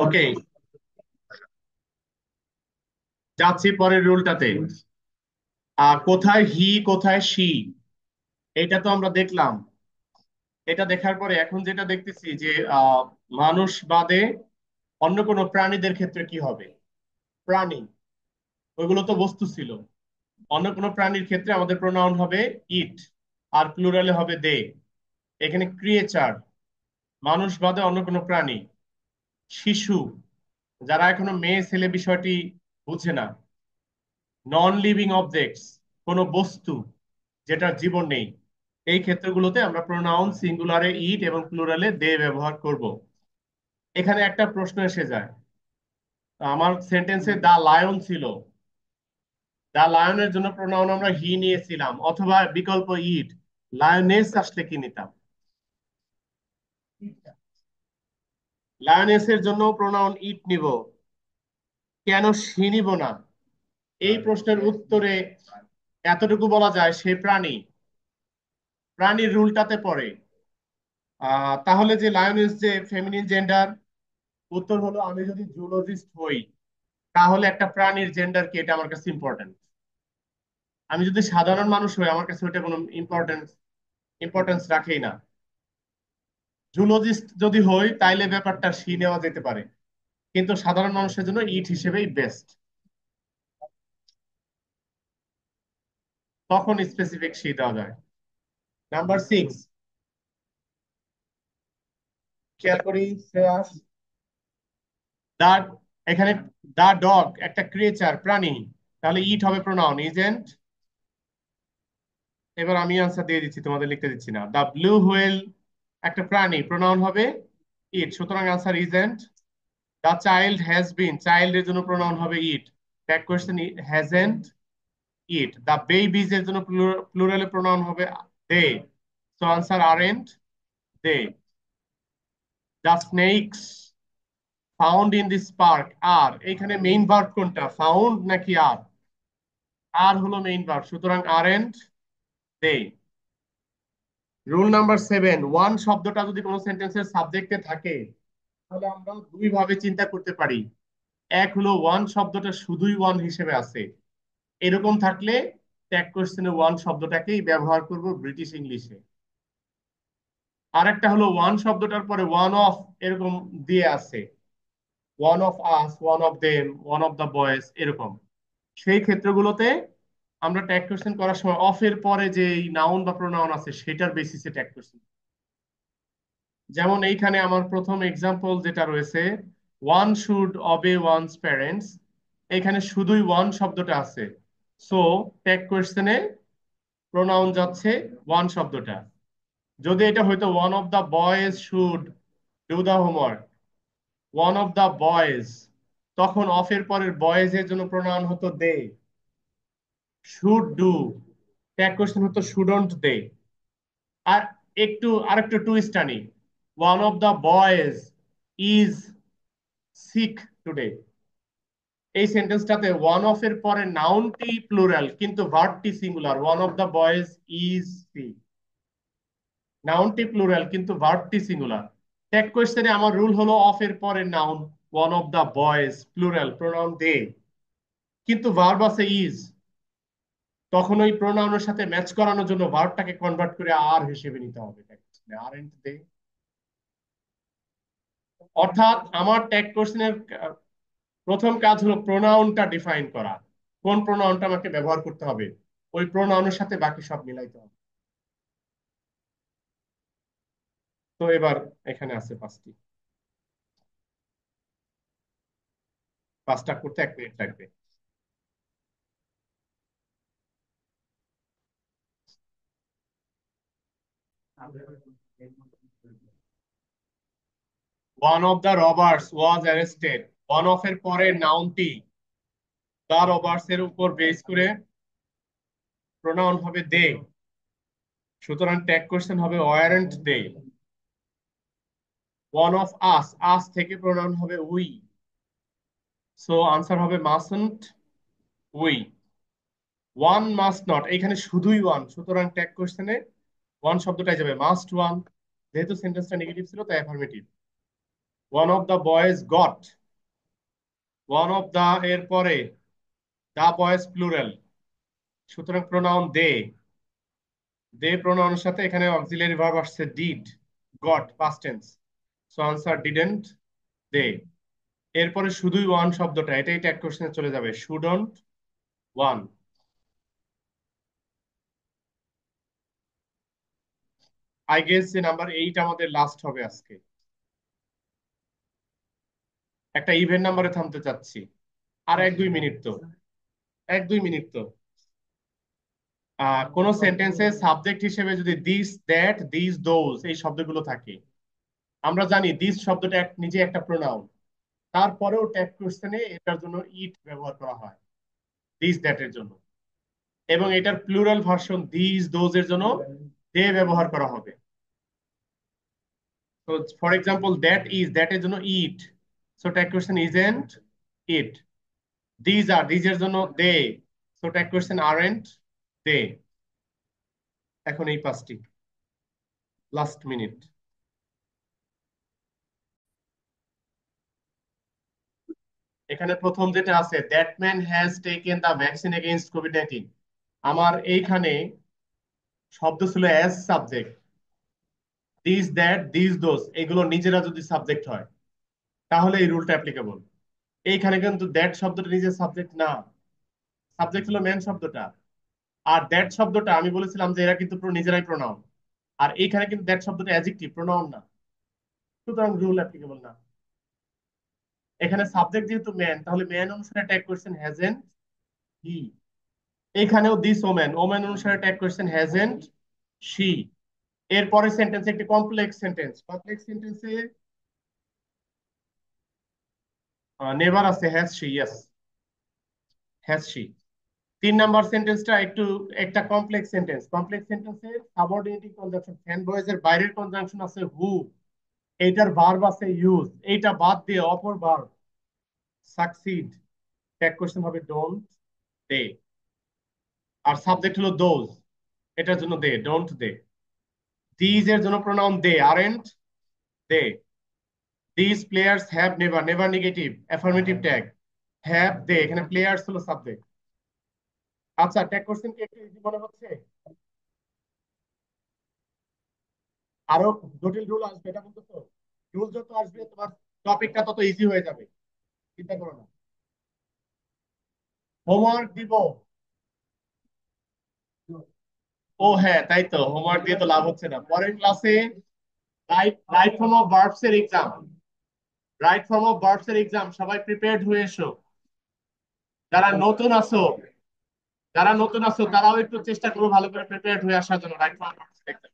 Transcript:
ওকে, যাচ্ছি পরের রুলটাতে। কোথায় হি কোথায় সি, এটা তো আমরা দেখলাম। এটা দেখার পরে এখন যেটা দেখতেছি যে মানুষ বাদে অন্য কোনো প্রাণীদের ক্ষেত্রে কি হবে। প্রাণী, ওইগুলো তো বস্তু ছিল। অন্য কোনো প্রাণীর ক্ষেত্রে আমাদের প্রোনাউন হবে ইট, আর প্লুরালে হবে দে। এখানে ক্রিয়েচার, মানুষ বাদে অন্য কোনো প্রাণী। শিশু, যারা এখনো মেয়ে ছেলে বিষয়টি বুঝে না। নন লিভিং অবজেক্টস, কোনো বস্তু যেটার জীবন নেই। এই ক্ষেত্রগুলোতে আমরা প্রোনাউন সিঙ্গুলারে ইট এবং প্লুরালে দে ব্যবহার করব। এখানে একটা প্রশ্ন এসে যায়, আমার সেন্টেন্সে দা লায়ন ছিল, দা লায়নের জন্য প্রোনাউন আমরা হি নিয়েছিলাম, অথবা বিকল্প ইট, লায়নেস আসলে কি নিতাম? লায়নেস এর জন্য প্রোনাউন ইট নিব, কেন সি নিব না? এই প্রশ্নের উত্তরে এতটুকু বলা যায় সে প্রাণী, প্রাণীর রুলটাতে পড়ে। তাহলে যে লায়নেস যে ফেমিনিন জেন্ডার, উত্তর হলো আমি যদি জুলজিস্ট হই তাহলে একটা প্রাণীর জেন্ডার কি, এটা আমার কাছে ইম্পর্টেন্ট। আমি যদি সাধারণ মানুষ হই আমার কাছে ওটা কোনো ইম্পর্টেন্স রাখেই না। জুলজিস্ট যদি হই তাইলে ব্যাপারটা সি নেওয়া যেতে পারে, কিন্তু সাধারণ মানুষের জন্য ইট হিসেবেই বেস্ট। তখন স্পেসিফিক সি দেওয়া যায়। নাম্বার 6, খেয়াল করি শ্রেয়াস। দা, এখানে দা ডগ একটা ক্রিয়েচার, প্রাণী, তাহলে ইট হবে প্রোনাউন ইজেন্ট। এবার আমি আনসার দিয়ে দিচ্ছি, তোমাদের লিখতে দিচ্ছি না। দা ব্লু হুয়েল একটা প্রাণী, প্রোনাউন হবে ইট, সুতরাং answer isn't. The child has been, child এর জন্য প্রোনাউন হবে it, tag question hasn't it. The babies এর জন্য প্লুরালে প্রোনাউন হবে they, so answer aren't they. The snakes found in this park are, এখানে মেইন ভার্ব কোনটা, ফাউন্ড নাকি আর? আর হলো মেইন ভার্ব, সুতরাং aren't they. Rule number 7, one শব্দটা যদি কোনো সেন্টেন্সের সাবজেক্টে থাকে তাহলে আমরা দুই ভাবে চিন্তা করতে পারি। এক হলো ওয়ান শব্দটা শুধুই ওয়ান হিসেবে আছে, এরকম থাকলে ট্যাগ কোশ্চেনে ওয়ান শব্দটাকেই ব্যবহার করব ব্রিটিশ ইংলিশে। আর একটা হলো ওয়ান শব্দটার পরে ওয়ান অফ এরকম দিয়ে আছে, one of us, one of them, one of the boys, এরকম। সেই ক্ষেত্রগুলোতে আমরা ট্যাগ কোশ্চেন করার সময় অফ এর পরে যে নাউন বা প্রোনাউন আছে সেটার বেসিসে ট্যাগ কোশ্চেন। যেমন এইখানে আমার প্রথম এক্সাম্পল যেটা রয়েছে, one should obey one's parents, এখানে শুধুই ওয়ান শব্দটা আছে, সো ট্যাগ কোয়েশ্চেনে প্রোনাউন যাচ্ছে ওয়ান শব্দটা। যদি এটা হয়তো one of the boys should do the homework, one of the boys, তখন অফের পরের বয়েজ এর জন্য প্রোনাউন হতো they. Should do, tag question হতো শুডন্ট দে। আর আরেকটু টুইস্ট আনি, one of the boys is sick today, এই সেন্টেন্সটাতে ওয়ান অফ এর পরে নাউনটি প্লুরাল কিন্তু ভার্বটি singular, one of the boys is sick. নাউনটি প্লুরাল কিন্তু ভার্বটি সিঙ্গুলার। ট্যাগ কোয়েশ্চেনে আমার রুল হলো অফ এর পরে noun, one of the boys plural pronoun they, কিন্তু ভার্ব আছে ইজ, তখন ওই প্রোনাউনের সাথে ম্যাচ করানোর জন্য ভার্বটাকে কনভার্ট করে আর হিসেবে নিতে হবে। আর এন্ড দে, অর্থাৎ আমার ট্যাগ কোশ্চেনের প্রথম কাজ হলো প্রোনাউনটা ডিফাইন করা, কোন প্রোনাউনটা আমাকে ব্যবহার করতে হবে, ওই প্রোনাউনের সাথে বাকি সব মিলাইতে হবে। তো এবার এখানে আছে পাঁচটি, পাঁচটা করতে 1 মিনিট লাগবে। One of the robbers was arrested, one of এর পরে নাউনটি দ্য রবার্স এর উপর বেস করে প্রোনাউন হবে দে, সুতরাং ট্যাগ কোশ্চেন হবে weren't they. One of us, us থেকে প্রোনাউন হবে উই, সো আনসার হবে mustn't we. One must not, এখানে শুধুই ওয়ান, সুতরাং ট্যাগ কোশ্চেনে ওয়ান শব্দটাই যাবে, মাস্ট ওয়ান, যেহেতু সেন্টেন্সটা নেগেটিভ ছিল তাই affirmative. One of the boys got, one of the এর পরে দা বয়েজ প্লুরাল, সুতরাং প্রোনাউন দে, দে প্রোনাউনের সাথে এখানে অক্সিলারি ভার্ব আসছে did, got past tense, so answer didn't they. এরপরে শুধুই ওয়ান শব্দটা, এটাই ট্যাগ কোশ্চেনে চলে যাবে, শুডন্ট ওয়ান। আই গেস যে নাম্বার 8 আমাদের লাস্ট হবে আজকে। একটা ইভেন নাম্বারে থামতে চাচ্ছি। আর 1-2 মিনিট তো, 1-2 মিনিট তো। কোন সেন্টেন্সে সাবজেক্ট হিসেবে যদি দিস দ্যাট দিস দোজ এই শব্দগুলো থাকে, আমরা জানি দিস শব্দটা নিজে একটা প্রোনাউন, তারপরেও ট্যাগ কোশ্চেনে এটার জন্য ইট ব্যবহার করা হয়, দিস দ্যাট এর জন্য, এবং এটার প্লুরাল ভার্সন দিস দোজ এর জন্য দে ব্যবহার করা হবে। তো for example that is, that এর জন্য it, so tag question isn't it. These are, these এর জন্য they, so tag question aren't they. এখন এই পাঁচটি, লাস্ট মিনিট। এখানে প্রথম যেটা আছে, that man has taken the vaccine against কোভিড-19, আমার এইখানে শব্দ ছিল as subject, this that this those এগুলো নিজেরা যদি সাবজেক্ট হয় তাহলে এই রুলটা অ্যাপ্লিকেবল। এইখানে কিন্তু দ্যাট শব্দটা নিজের সাবজেক্ট না, সাবজেক্ট হলো ম্যান শব্দটা, আর দ্যাট শব্দটা আমি বলেছিলাম যে এরা কিন্তু নিজেরাই প্রোনাউন, আর এইখানে কিন্তু দ্যাট শব্দটা অ্যাডজেক্টিভ, প্রোনাউন না, সুতরাং রুল অ্যাপ্লিকেবল না। এখানে সাবজেক্ট যেহেতু ম্যান, তাহলে ম্যান অনুসারে ট্যাগ করছেন হ্যাজেন্ট হি, এখানেও দিস ওম্যান, ওম্যান অনুসারে ট্যাগ করছেন হ্যাজেন্ট শি। এরপরে সেন্টেন্স একটি কমপ্লেক্স সেন্টেন্স, কমপ্লেক্স সেন্টেন্সে নেভার আছে has she, yes has she. 3 number সেন্টেন্সটা একটু একটা কমপ্লেক্স সেন্টেন্স, কমপ্লেক্স সেন্টেন্সে সাবঅর্ডিনেটিং কনজাংশন, ফ্যান বয়েজ এর বাইরের কনজাংশন আছে হু, এইটার ভার্ব আছে ইউজ, এইটা বাদ দিয়ে অপর ভার্ব সাকসিড, ট্যাগ কোশ্চেন হবে ডোন্ট দে, আর সাবজেক্ট হলো দোজ, এটার জন্য দে, ডোন্ট দে। দিজ এর জন্য pronoun they, aren't they. This players have never, never negative, affirmative tag, have they, এখানে প্লেয়ার্স হলো সাবজেক্ট। আচ্ছা, ট্যাগ কোশ্চেন কি একটু ইজি মনে হচ্ছে? আরো জটিল রুল আসবে এটা বলতেছো? রুল যত আসবে তোমার টপিকটা তত ইজি হয়ে যাবে, চিন্তা করো না। হোমওয়ার্ক দিব? ও হ্যাঁ, তাই তো, হোমওয়ার্ক দিয়ে তো লাভ হচ্ছে না। পরের ক্লাসে right right form of verbs এর exam, right form of verbs এর এক্সাম, সবাই প্রিপেয়ার্ড হয়ে এসো। যারা নতুন আছো, যারা নতুন আছো তারাও একটু চেষ্টা করো ভালো করে প্রিপেয়ার্ড হয়ে আসার জন্য রাইট ফর্ম অফ ভার্বস এর এক্সাম।